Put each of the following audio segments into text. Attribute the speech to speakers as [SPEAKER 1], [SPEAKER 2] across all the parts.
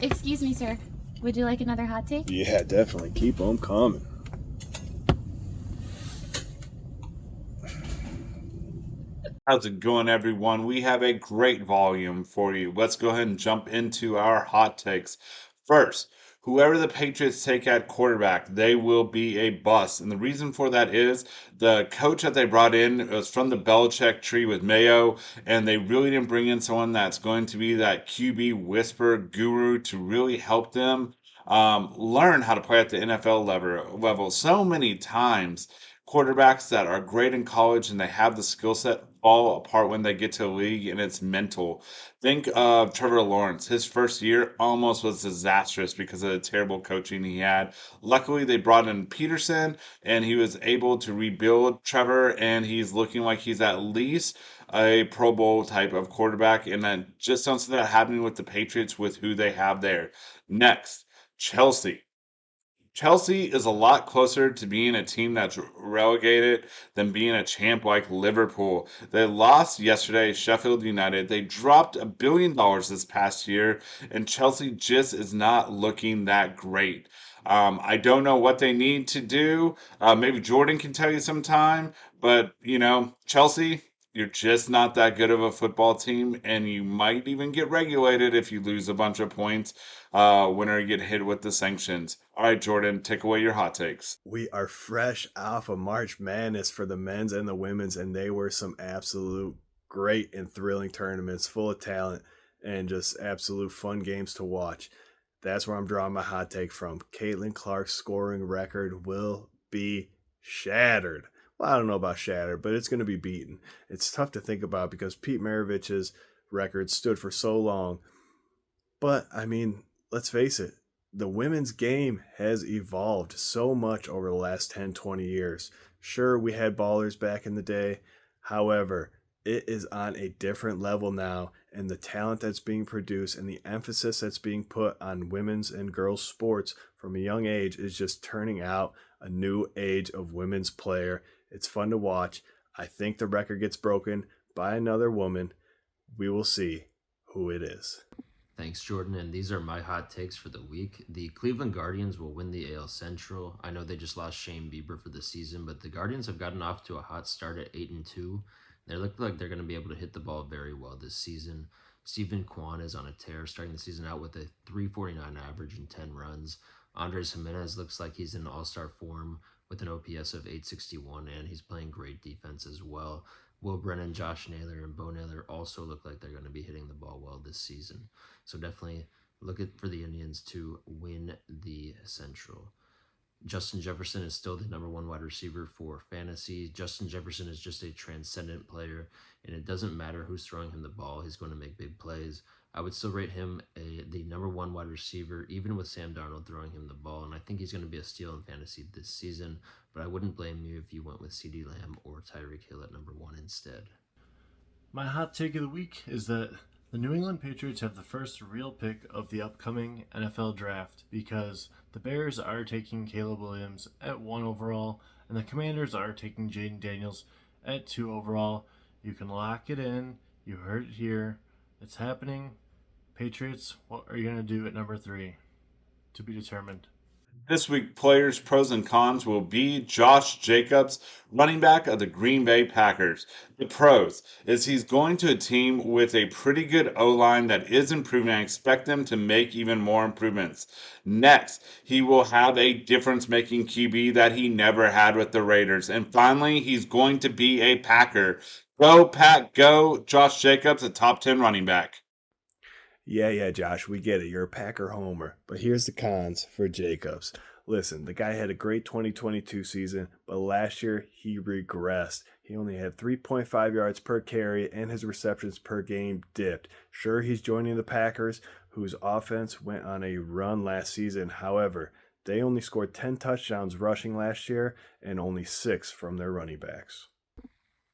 [SPEAKER 1] Excuse me, sir. Would you like another hot take?
[SPEAKER 2] Yeah, definitely. Keep them coming.
[SPEAKER 3] How's it going, everyone? We have a great volume for you. Let's go ahead and jump into our hot takes. First, whoever the Patriots take at quarterback, they will be a bust. And the reason for that is the coach that they brought in was from the Belichick tree with Mayo, and they really didn't bring in someone that's going to be that QB whisper guru to really help them learn how to play at the NFL level. So many times, quarterbacks that are great in college and they have the skill set fall apart when they get to the league, and it's mental. Think of Trevor Lawrence. His first year almost was disastrous because of the terrible coaching he had. Luckily, they brought in Peterson, and he was able to rebuild Trevor, and he's looking like he's at least a Pro Bowl type of quarterback, and I just don't see that happening with the Patriots with who they have there. Next, Chelsea. Chelsea is a lot closer to being a team that's relegated than being a champ like Liverpool. They lost yesterday, Sheffield United. They dropped $1 billion this past year, and Chelsea just is not looking that great. I don't know what they need to do. Maybe Jordan can tell you sometime, but Chelsea, you're just not that good of a football team, and you might even get regulated if you lose a bunch of points whenever you get hit with the sanctions. All right, Jordan, take away your hot takes.
[SPEAKER 2] We are fresh off of March Madness for the men's and the women's, and they were some absolute great and thrilling tournaments full of talent and just absolute fun games to watch. That's where I'm drawing my hot take from. Caitlin Clark's scoring record will be shattered. Well, I don't know about shattered, but it's going to be beaten. It's tough to think about because Pete Maravich's record stood for so long. But, I mean, let's face it, the women's game has evolved so much over the last 10, 20 years. Sure, we had ballers back in the day. However, it is on a different level now, and the talent that's being produced and the emphasis that's being put on women's and girls' sports from a young age is just turning out a new age of women's player. It's fun to watch. I think the record gets broken by another woman. We will see who it is.
[SPEAKER 4] Thanks, Jordan. And these are my hot takes for the week. The Cleveland Guardians will win the AL Central. I know they just lost Shane Bieber for the season, but the Guardians have gotten off to a hot start at 8-2. They look like they're going to be able to hit the ball very well this season. Stephen Kwan is on a tear, starting the season out with a 349 average and 10 runs. Andres Jimenez looks like he's in all-star form with an OPS of 861, and he's playing great defense as well. Will Brennan, Josh Naylor, and Bo Naylor also look like they're going to be hitting the ball well this season. So definitely look for the Indians to win the Central. Justin Jefferson is still the number one wide receiver for fantasy. Justin Jefferson is just a transcendent player, and it doesn't matter who's throwing him the ball. He's going to make big plays. I would still rate him the number one wide receiver, even with Sam Darnold throwing him the ball, and I think he's going to be a steal in fantasy this season, but I wouldn't blame you if you went with CeeDee Lamb or Tyreek Hill at number one instead.
[SPEAKER 5] My hot take of the week is that the New England Patriots have the first real pick of the upcoming NFL draft because the Bears are taking Caleb Williams at 1 overall and the Commanders are taking Jaden Daniels at 2 overall. You can lock it in. You heard it here. It's happening. Patriots, what are you going to do at number 3? To be determined.
[SPEAKER 3] This week, players' pros and cons will be Josh Jacobs, running back of the Green Bay Packers. The pros is he's going to a team with a pretty good O-line that is improving. I expect them to make even more improvements. Next, he will have a difference-making QB that he never had with the Raiders. And finally, he's going to be a Packer. Go, Pack, go. Josh Jacobs, a top 10 running back.
[SPEAKER 2] Yeah, Josh, we get it. You're a Packer homer. But here's the cons for Jacobs. Listen, the guy had a great 2022 season, but last year he regressed. He only had 3.5 yards per carry, and his receptions per game dipped. Sure, he's joining the Packers, whose offense went on a run last season. However, they only scored 10 touchdowns rushing last year and only 6 from their running backs.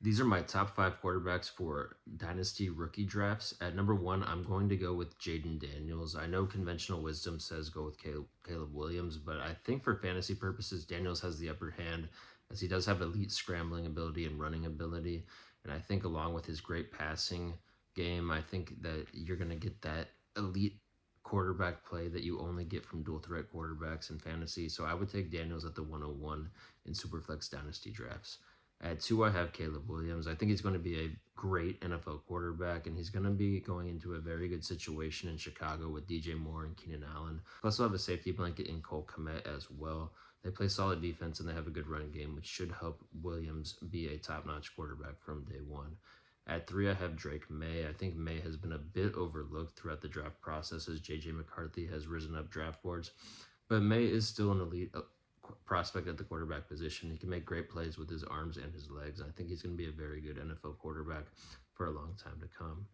[SPEAKER 4] These are my top 5 quarterbacks for Dynasty rookie drafts. At number 1, I'm going to go with Jaden Daniels. I know conventional wisdom says go with Caleb Williams, but I think for fantasy purposes, Daniels has the upper hand as he does have elite scrambling ability and running ability. And I think along with his great passing game, I think that you're going to get that elite quarterback play that you only get from dual threat quarterbacks in fantasy. So I would take Daniels at the 101 in Superflex Dynasty drafts. At 2, I have Caleb Williams. I think he's going to be a great NFL quarterback, and he's going to be going into a very good situation in Chicago with DJ Moore and Keenan Allen. Plus, they'll have a safety blanket in Cole Kmet as well. They play solid defense, and they have a good running game, which should help Williams be a top-notch quarterback from day one. At 3, I have Drake May. I think May has been a bit overlooked throughout the draft process as J.J. McCarthy has risen up draft boards. But May is still an elite prospect at the quarterback position. He can make great plays with his arms and his legs. I think he's going to be a very good NFL quarterback for a long time to come.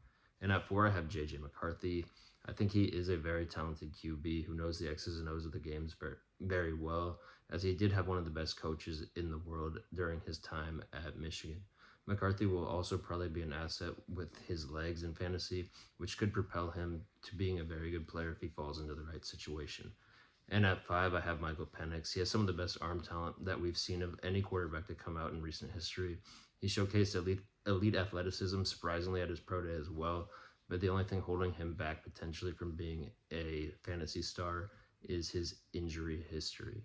[SPEAKER 4] And at 4, I have J.J. McCarthy. I think he is a very talented QB who knows the X's and O's of the games very, very well, as he did have one of the best coaches in the world during his time at Michigan. McCarthy will also probably be an asset with his legs in fantasy, which could propel him to being a very good player if he falls into the right situation. And at 5, I have Michael Penix. He has some of the best arm talent that we've seen of any quarterback to come out in recent history. He showcased elite athleticism, surprisingly, at his pro day as well. But the only thing holding him back potentially from being a fantasy star is his injury history.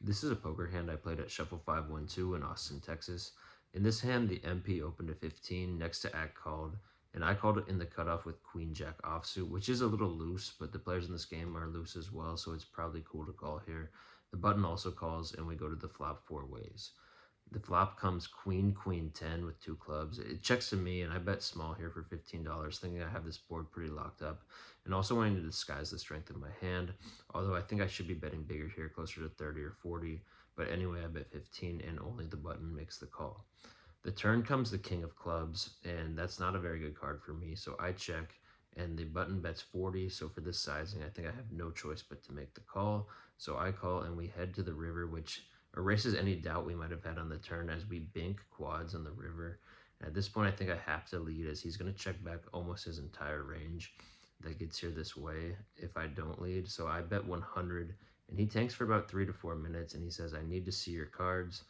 [SPEAKER 4] This is a poker hand I played at Shuffle 512 in Austin, Texas. In this hand, the MP opened to 15 next to Act called, and I called it in the cutoff with Queen Jack offsuit, which is a little loose, but the players in this game are loose as well, so it's probably cool to call here. The button also calls, and we go to the flop 4 ways. The flop comes Queen, Queen 10 with 2 clubs. It checks to me, and I bet small here for $15, thinking I have this board pretty locked up, and also wanting to disguise the strength of my hand, although I think I should be betting bigger here, closer to 30 or 40, but anyway, I bet 15, and only the button makes the call. The turn comes the King of Clubs, and that's not a very good card for me, so I check, and the button bets 40, so for this sizing, I think I have no choice but to make the call. So I call, and we head to the river, which erases any doubt we might have had on the turn as we bink quads on the river. At this point, I think I have to lead, as he's going to check back almost his entire range that gets here this way if I don't lead. So I bet 100, and he tanks for about 3 to 4 minutes, and he says, I need to see your cards,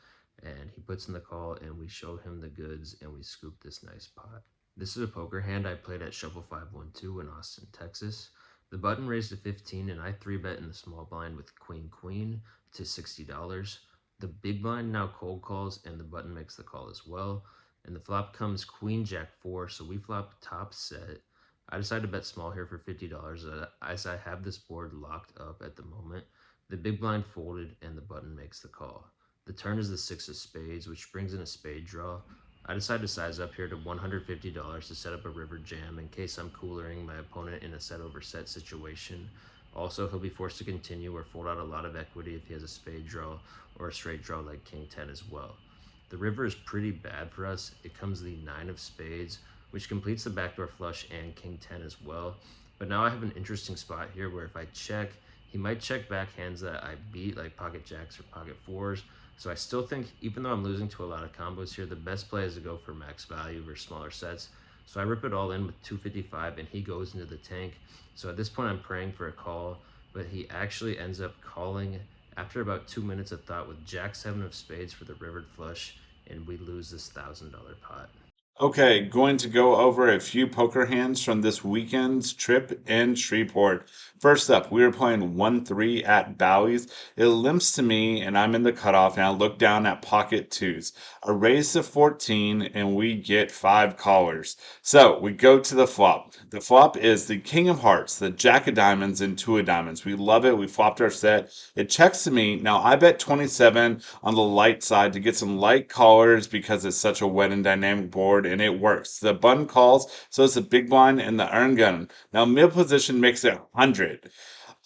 [SPEAKER 4] and he puts in the call, and we show him the goods, and we scoop this nice pot. This is a poker hand I played at Shuffle 512 in Austin, Texas. The button raised to 15, and I 3-bet in the small blind with Queen Queen to $60. The big blind now cold calls, and the button makes the call as well. And the flop comes Queen Jack 4, so we flop top set. I decided to bet small here for $50 as I have this board locked up at the moment. The big blind folded, and the button makes the call. The turn is the 6 of spades, which brings in a spade draw. I decided to size up here to $150 to set up a river jam in case I'm coolering my opponent in a set over set situation. Also, he'll be forced to continue or fold out a lot of equity if he has a spade draw or a straight draw like King 10 as well. The river is pretty bad for us. It comes the 9 of spades, which completes the backdoor flush and King 10 as well. But now I have an interesting spot here where if I check, he might check back hands that I beat, like pocket jacks or pocket 4s. So I still think, even though I'm losing to a lot of combos here, the best play is to go for max value versus smaller sets. So I rip it all in with 255, and he goes into the tank. So at this point, I'm praying for a call, but he actually ends up calling after about 2 minutes of thought with Jack 7 of spades for the rivered flush, and we lose this $1,000 pot.
[SPEAKER 3] Okay, going to go over a few poker hands from this weekend's trip in Shreveport. First up, we were playing 1-3 at Bowie's. It limps to me, and I'm in the cutoff, and I look down at pocket 2s. I raise to 14, and we get 5 callers. So we go to the flop. The flop is the King of Hearts, the Jack of Diamonds, and 2 of Diamonds. We love it. We flopped our set. It checks to me. Now I bet 27 on the light side to get some light callers because it's such a wet and dynamic board, and it works. The button calls, so it's a big blind and the earn gun. Now mid position makes it 100.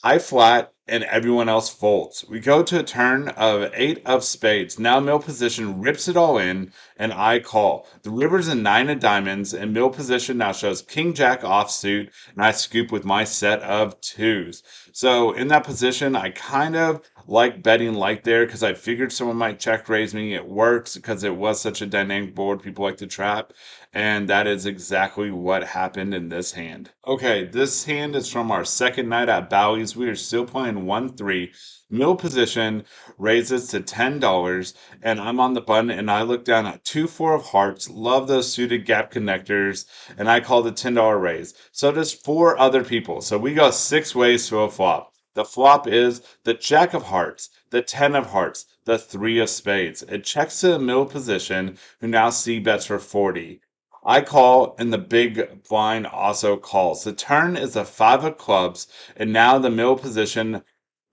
[SPEAKER 3] I flat, and everyone else folds. We go to a turn of 8 of spades. Now mill position rips it all in, and I call. The river's a 9 of diamonds, and mill position now shows king jack offsuit, and I scoop with my set of 2s. So in that position, I kind of like betting light there because I figured someone might check raise me. It works because it was such a dynamic board people like to trap, and that is exactly what happened in this hand. Okay, this hand is from our second night at Bowie's. We are still playing 1-3. Mill position raises to $10, and I'm on the button, and I look down at 2-4 of hearts. Love those suited gap connectors, and I call the $10 raise. So does 4 other people. So we go 6 ways to a flop. The flop is the jack of hearts, the 10 of hearts, the 3 of spades. It checks to the middle position, who now c-bets for 40. I call, and the big blind also calls. The turn is a 5 of clubs, and now the middle position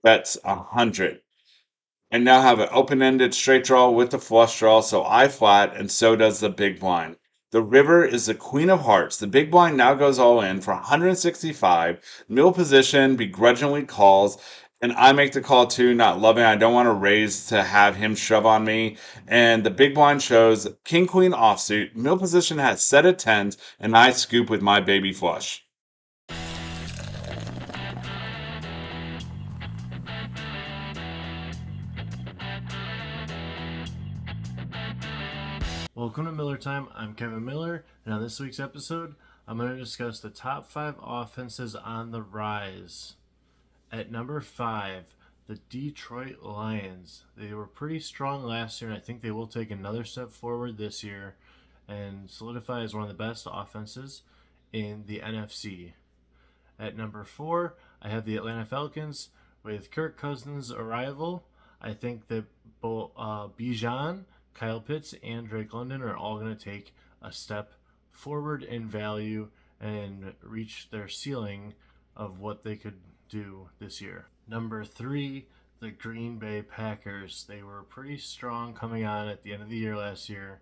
[SPEAKER 3] bets 100. And now have an open-ended straight draw with the flush draw, so I flat, and so does the big blind. The river is the queen of hearts. The big blind now goes all in for 165. Middle position begrudgingly calls, and I make the call too, not loving. I don't want to raise to have him shove on me. And the big blind shows king queen offsuit. Middle position has set of 10s, and I scoop with my baby flush.
[SPEAKER 5] Welcome to Miller Time. I'm Kevin Miller, and on this week's episode, I'm going to discuss the top 5 offenses on the rise. At number 5, the Detroit Lions. They were pretty strong last year, and I think they will take another step forward this year and solidify as one of the best offenses in the NFC. At number 4, I have the Atlanta Falcons. With Kirk Cousins' arrival, I think that both Bijan, Kyle Pitts, and Drake London are all going to take a step forward in value and reach their ceiling of what they could do this year. Number 3, the Green Bay Packers. They were pretty strong coming on at the end of the year last year,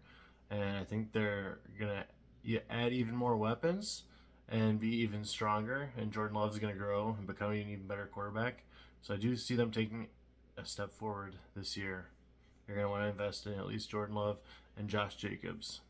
[SPEAKER 5] and I think they're going to add even more weapons and be even stronger, and Jordan Love's going to grow and become an even better quarterback. So I do see them taking a step forward this year. You're going to want to invest in at least Jordan Love and Josh Jacobs.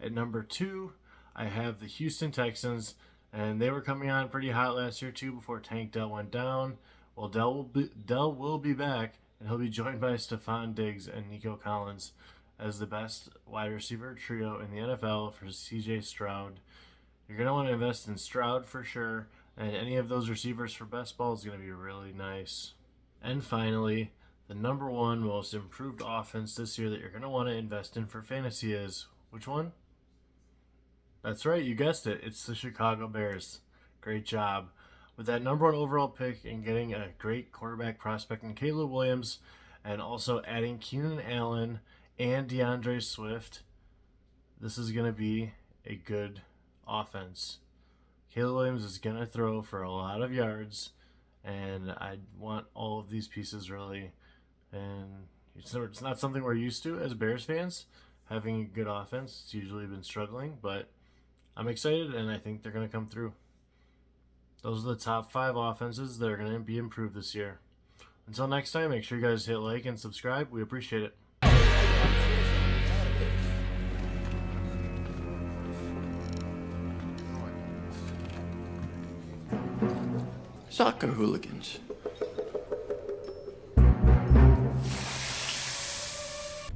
[SPEAKER 5] At number 2, I have the Houston Texans, and they were coming on pretty hot last year too before Tank Dell went down. Well, Dell will be back, and he'll be joined by Stephon Diggs and Nico Collins as the best wide receiver trio in the NFL for CJ Stroud. You're going to want to invest in Stroud for sure, and any of those receivers for best ball is going to be really nice. And finally, the number 1 most improved offense this year that you're going to want to invest in for fantasy is, which one? That's right, you guessed it. It's the Chicago Bears. Great job. With that number 1 overall pick and getting a great quarterback prospect in Caleb Williams, and also adding Keenan Allen and DeAndre Swift, this is going to be a good offense. Caleb Williams is going to throw for a lot of yards, and I want all of these pieces really. And it's not something we're used to as Bears fans, having a good offense. It's usually been struggling, but I'm excited, and I think they're going to come through. Those are the top 5 offenses that are going to be improved this year. Until next time, make sure you guys hit like and subscribe. We appreciate it.
[SPEAKER 6] Soccer hooligans.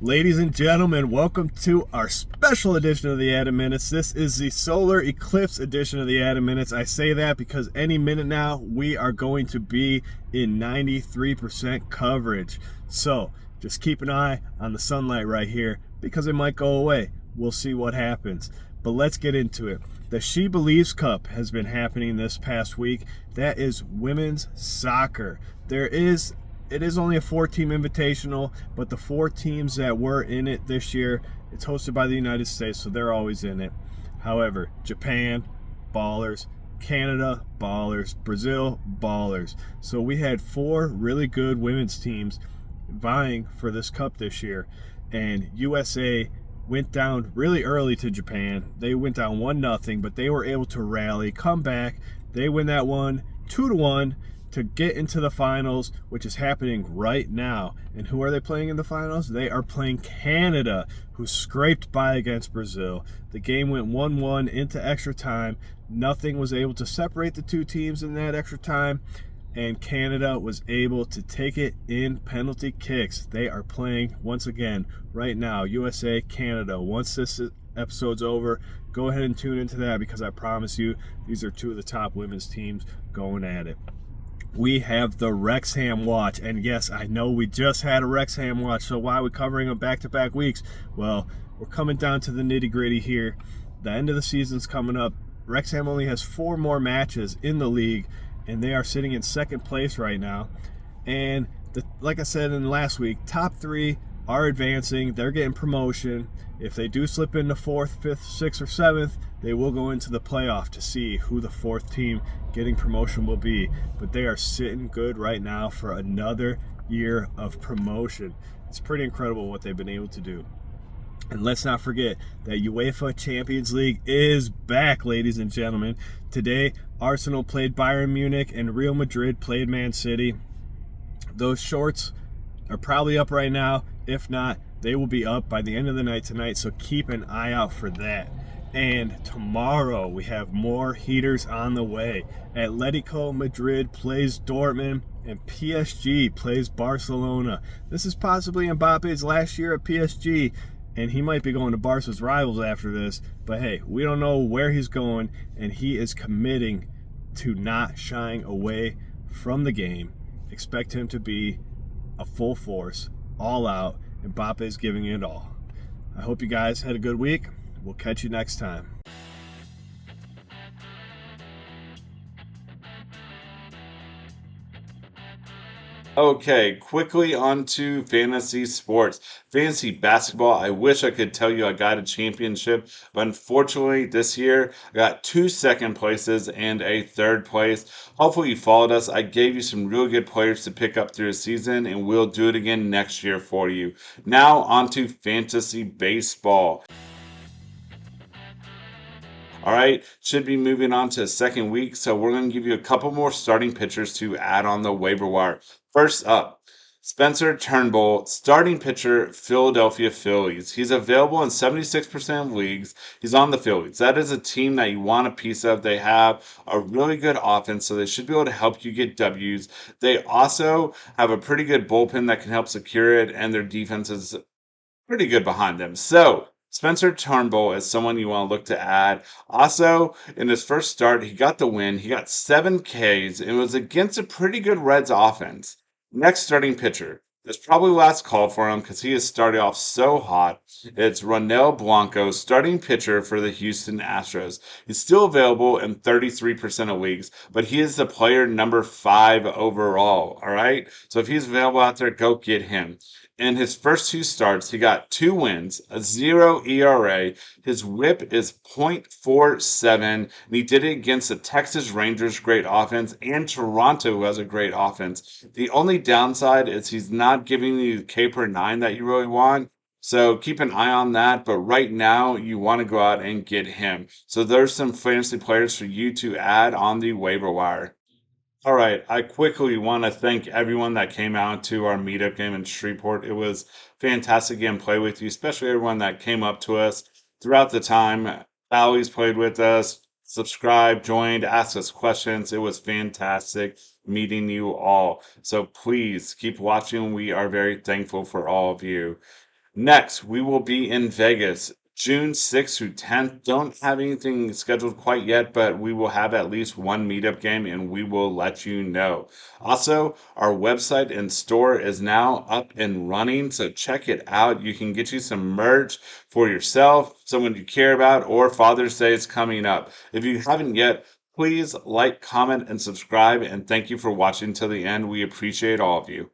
[SPEAKER 2] Ladies and gentlemen, welcome to our special edition of the Adam Minutes. This is the Solar Eclipse edition of the Adam Minutes. I say that because any minute now we are going to be in 93% coverage. So just keep an eye on the sunlight right here because it might go away. We'll see what happens. But let's get into it. The She Believes Cup has been happening this past week. That is women's soccer. It is only a 4-team invitational, but the 4 teams that were in it this year, it's hosted by the United States, so they're always in it. However, Japan, ballers. Canada, ballers. Brazil, ballers. So we had 4 really good women's teams vying for this cup this year, and USA went down really early to Japan. They went down 1-0, but they were able to rally, come back. They win that one 2-1 to get into the finals, which is happening right now. And who are they playing in the finals? They are playing Canada, who scraped by against Brazil. The game went 1-1 into extra time. Nothing was able to separate the two teams in that extra time, and Canada was able to take it in penalty kicks. They are playing once again right now, USA, Canada. Once this episode's over, go ahead and tune into that, because I promise you, these are two of the top women's teams going at it. We have the Wrexham watch, and yes, I know we just had a Wrexham watch, so why are we covering them back-to-back weeks? Well, we're coming down to the nitty-gritty here. The end of the season's coming up. Wrexham only has 4 more matches in the league, and they are sitting in second place right now. And like I said in last week, top 3 are advancing. They're getting promotion. If they do slip into 4th, 5th, 6th, or 7th, they will go into the playoff to see who the 4th team getting promotion will be. But they are sitting good right now for another year of promotion. It's pretty incredible what they've been able to do. And let's not forget that UEFA Champions League is back, ladies and gentlemen. Today, Arsenal played Bayern Munich and Real Madrid played Man City. Those shorts are probably up right now. If not, they will be up by the end of the night tonight, so keep an eye out for that. And tomorrow, we have more heaters on the way. Atletico Madrid plays Dortmund, and PSG plays Barcelona. This is possibly Mbappe's last year at PSG, and he might be going to Barca's rivals after this. But hey, we don't know where he's going, and he is committing to not shying away from the game. Expect him to be a full force, all out. Mbappe is giving it all. I hope you guys had a good week. We'll catch you next time.
[SPEAKER 3] Okay, quickly on to fantasy sports. Fantasy basketball, I wish I could tell you I got a championship, but unfortunately this year I got 2 second places and a 3rd place. Hopefully you followed us. I gave you some really good players to pick up through the season, and we'll do it again next year for you. Now on to fantasy baseball. All right, should be moving on to the second week, so we're going to give you a couple more starting pitchers to add on the waiver wire. First up, Spencer Turnbull, starting pitcher, Philadelphia Phillies. He's available in 76% of leagues. He's on the Phillies. That is a team that you want a piece of. They have a really good offense, so they should be able to help you get W's. They also have a pretty good bullpen that can help secure it, and their defense is pretty good behind them. So, Spencer Turnbull is someone you want to look to add. Also, in his first start, he got the win. He got 7 Ks and was against a pretty good Reds offense. Next starting pitcher. This probably last call for him because he has started off so hot. It's Ronel Blanco, starting pitcher for the Houston Astros. He's still available in 33% of leagues, but he is the player number 5 overall. All right? So if he's available out there, go get him. In his first 2 starts, he got 2 wins, a 0 ERA. His whip is .47, and he did it against the Texas Rangers' great offense and Toronto, who has a great offense. The only downside is he's not giving you the K per 9 that you really want. So keep an eye on that, but right now you want to go out and get him. So there's some fantasy players for you to add on the waiver wire. All right, I quickly want to thank everyone that came out to our meetup game in Shreveport. It was fantastic game play with you, especially everyone that came up to us throughout the time. Allie's played with us, subscribed, joined, asked us questions. It was fantastic meeting you all. So please keep watching. We are very thankful for all of you. Next, we will be in Vegas June 6th through 10th. Don't have anything scheduled quite yet, but we will have at least one meetup game and we will let you know. Also, our website and store is now up and running, so check it out. You can get you some merch for yourself, someone you care about, or Father's Day is coming up. If you haven't yet, please like, comment, and subscribe, and thank you for watching till the end. We appreciate all of you.